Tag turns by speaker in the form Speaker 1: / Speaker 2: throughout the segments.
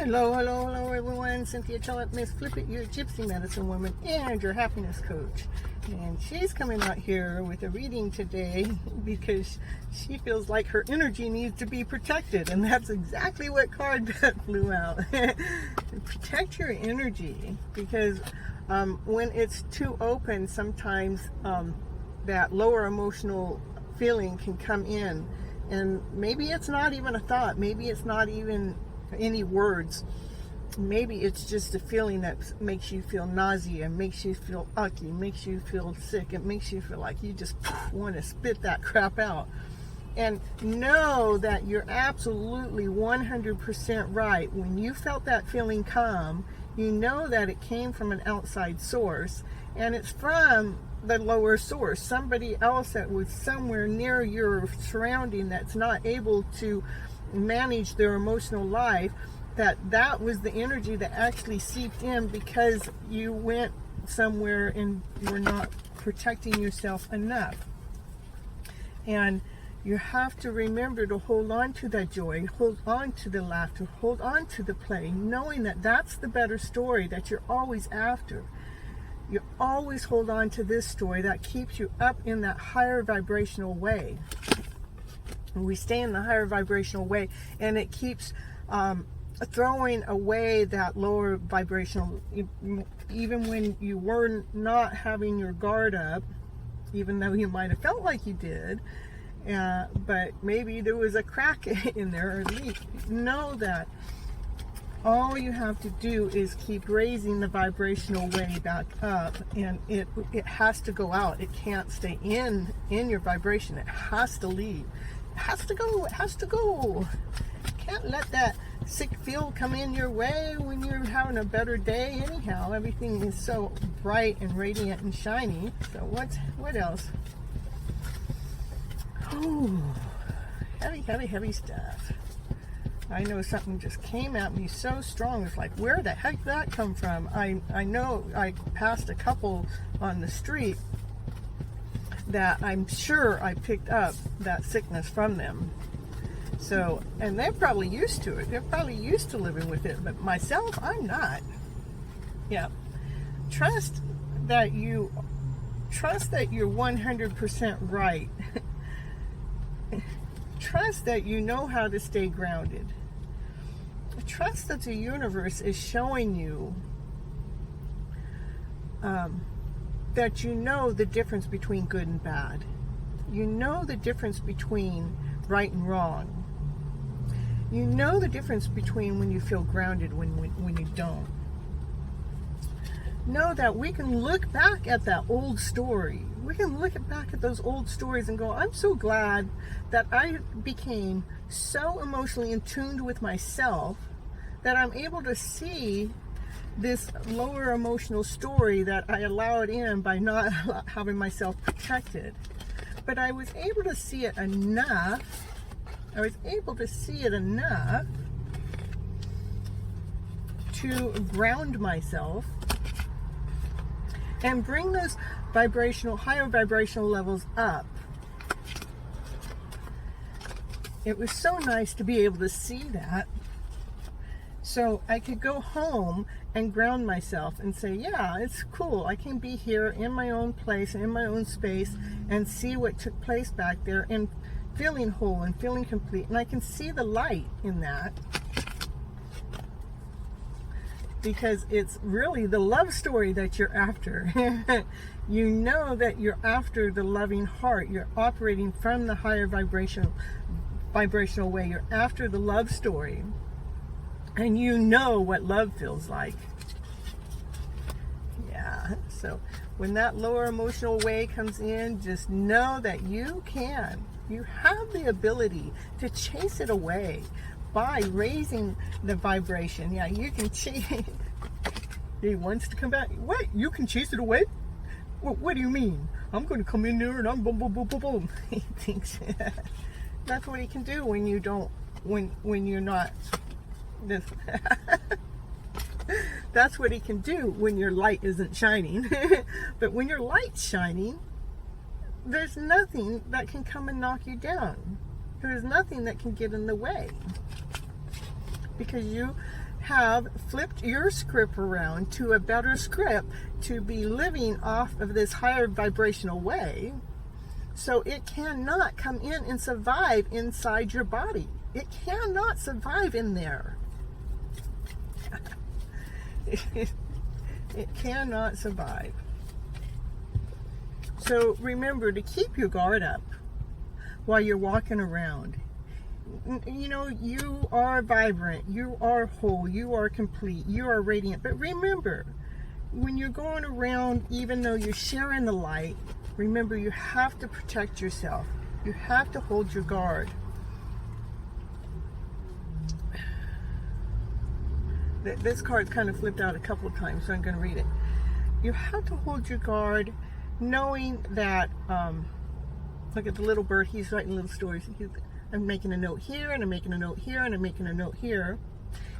Speaker 1: Hello, hello, hello everyone. Cynthia Toet, Miss Flip It, your Gypsy medicine woman and your happiness coach. And she's coming out here with a reading today because she feels like her energy needs to be protected. And that's exactly what card that flew out. Protect your energy, because when it's too open, sometimes that lower emotional feeling can come in. And maybe it's not even a thought. Maybe it's not even any words. Maybe it's just a feeling that makes you feel nausea, makes you feel icky, makes you feel sick. It makes you feel like you just want to spit that crap out. And know that you're absolutely 100% right. When you felt that feeling come, you know that it came from an outside source, and it's from the lower source, somebody else that was somewhere near your surrounding that's not able to manage their emotional life. That was the energy that actually seeped in because you went somewhere and were not protecting yourself enough. And you have to remember to hold on to that joy, hold on to the laughter, hold on to the play, knowing that that's the better story that you're always after. You always hold on to this story that keeps you up in that higher vibrational way. And we stay in the higher vibrational way, and it keeps throwing away that lower vibrational, even when you were not having your guard up, even though you might have felt like you did, but maybe there was a crack in there or a leak. Know that all you have to do is keep raising the vibrational way back up, and it has to go out. It can't stay in your vibration. It has to leave. It has to go. It has to go. Can't let that sick feel come in your way when you're having a better day. Anyhow, everything is so bright and radiant and shiny. So what else? Oh, heavy stuff. I know something just came at me so strong. It's like, where the heck did that come from? I know I passed a couple on the street that I'm sure I picked up that sickness from them. So, and they're probably used to it. They're probably used to living with it. But myself, I'm not. Yeah. Trust that you're 100% right. Trust that you know how to stay grounded. Trust that the universe is showing you that you know the difference between good and bad. You know the difference between right and wrong. You know the difference between when you feel grounded when you don't. Know that we can look back at that old story. We can look back at those old stories and go, I'm so glad that I became so emotionally in tune with myself that I'm able to see this lower emotional story that I allowed in by not having myself protected. But I was able to see it enough. To ground myself and bring those higher vibrational levels up. It was so nice to be able to see that, so I could go home and ground myself and say, yeah, it's cool. I can be here in my own place, in my own space, and see what took place back there, and feeling whole and feeling complete. And I can see the light in that, because it's really the love story that you're after. You know that you're after the loving heart. You're operating from the higher vibrational way. You're after the love story. And you know what love feels like. Yeah, so when that lower emotional way comes in, just know that you have the ability to chase it away by raising the vibration. Yeah, you can chase. He wants to come back. What? You can chase it away? What do you mean? I'm going to come in there and I'm boom, boom, boom, boom, boom. He thinks that's what he can do when you don't, when you're not this. That's what he can do when your light isn't shining. But when your light's shining, there's nothing that can come and knock you down. There's nothing that can get in the way, because you have flipped your script around to a better script to be living off of this higher vibrational way, so it cannot come in and survive inside your body. It cannot survive in there. It cannot survive. So remember to keep your guard up while you're walking around. You know, you are vibrant, you are whole, you are complete, you are radiant. But remember, when you're going around, even though you're sharing the light, remember you have to protect yourself. You have to hold your guard. This card kind of flipped out a couple of times, so I'm going to read it. You have to hold your guard, knowing that, look at the little bird, he's writing little stories. I'm making a note here, and I'm making a note here, and I'm making a note here.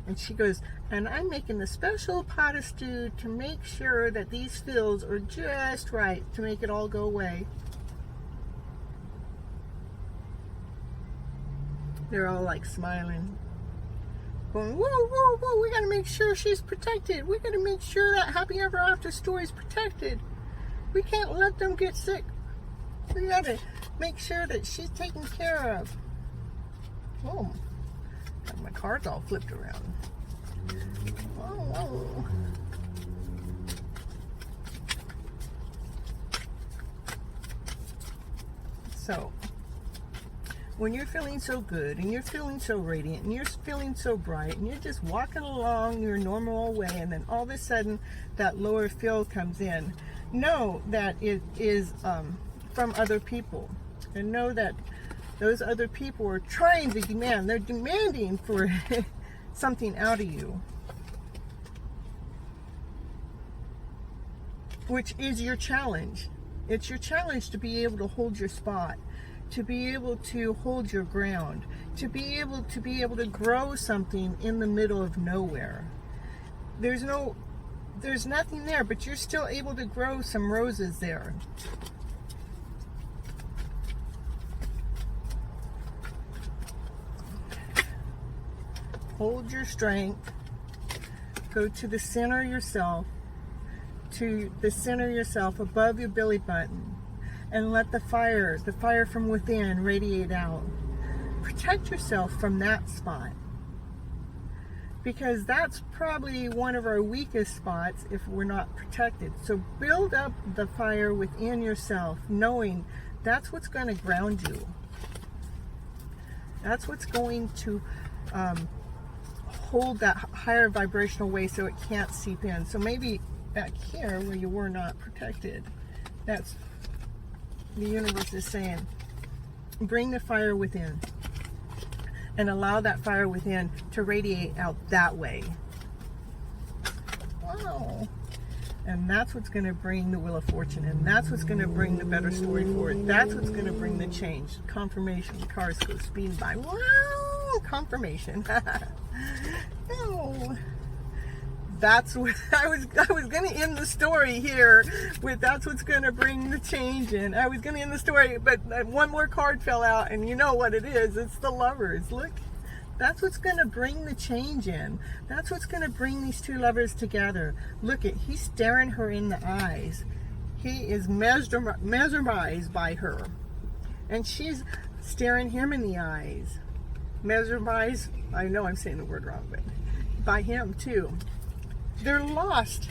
Speaker 1: And she goes, and I'm making a special pot of stew to make sure that these fills are just right to make it all go away. They're all like smiling, going, whoa, whoa, whoa, we gotta make sure she's protected. We gotta make sure that happy ever after story is protected. We can't let them get sick. We gotta make sure that she's taken care of. Oh, my cards all flipped around. Oh. So, when you're feeling so good, and you're feeling so radiant, and you're feeling so bright, and you're just walking along your normal way, and then all of a sudden that lower field comes in, know that it is from other people, and know that those other people are trying to demand, they're demanding for something out of you, which is your challenge. It's your challenge to be able to hold your spot, to be able to hold your ground, to be able to grow something in the middle of nowhere. There's nothing there, but you're still able to grow some roses there. Hold your strength. Go to the center of yourself, above your belly button, and let the fire from within radiate out. Protect yourself from that spot, because that's probably one of our weakest spots if we're not protected. So build up the fire within yourself, knowing that's what's going to ground you. That's what's going to hold that higher vibrational way so it can't seep in. So maybe back here where you were not protected, that's the universe is saying, bring the fire within and allow that fire within to radiate out that way. Wow. And that's what's going to bring the Wheel of Fortune, and that's what's going to bring the better story forward. That's what's going to bring the change. Confirmation. The cars go speeding by. Wow! Confirmation. No. That's what I was going to end the story here with. That's what's going to bring the change in. I was going to end the story, but one more card fell out, and you know what it is. It's the Lovers. Look. That's what's going to bring the change in. That's what's going to bring these two lovers together. Look at, he's staring her in the eyes. He is mesmerized by her. And she's staring him in the eyes. Mesmerized, I know I'm saying the word wrong, but by him too. They're lost.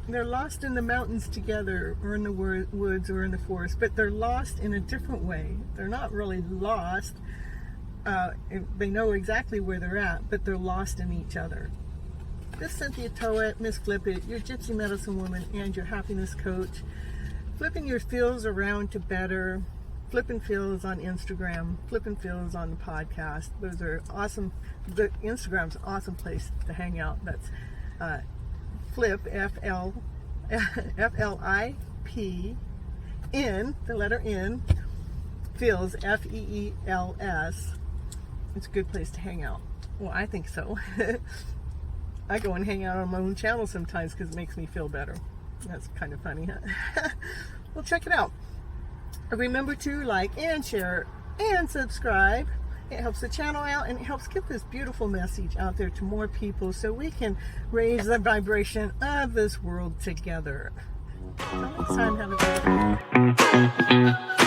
Speaker 1: They're lost in the mountains together, or in the woods, or in the forest, but they're lost in a different way. They're not really lost. They know exactly where they're at, but they're lost in each other. This is Cynthia Toet, Miss Flip It, your Gypsy Medicine Woman and your happiness coach. Flipping your feels around to better. Flipping feels on Instagram. Flipping feels on the podcast. Those are awesome. The Instagram's an awesome place to hang out. That's Flip, F-L-I-P-N, the letter N, feels, F-E-E-L-S. It's a good place to hang out. Well, I think so. I go and hang out on my own channel sometimes because it makes me feel better. That's kind of funny, huh? Well, check it out. Remember to like and share and subscribe It helps the channel out, and it helps get this beautiful message out there to more people so we can raise the vibration of this world together. Until next time, have a good day.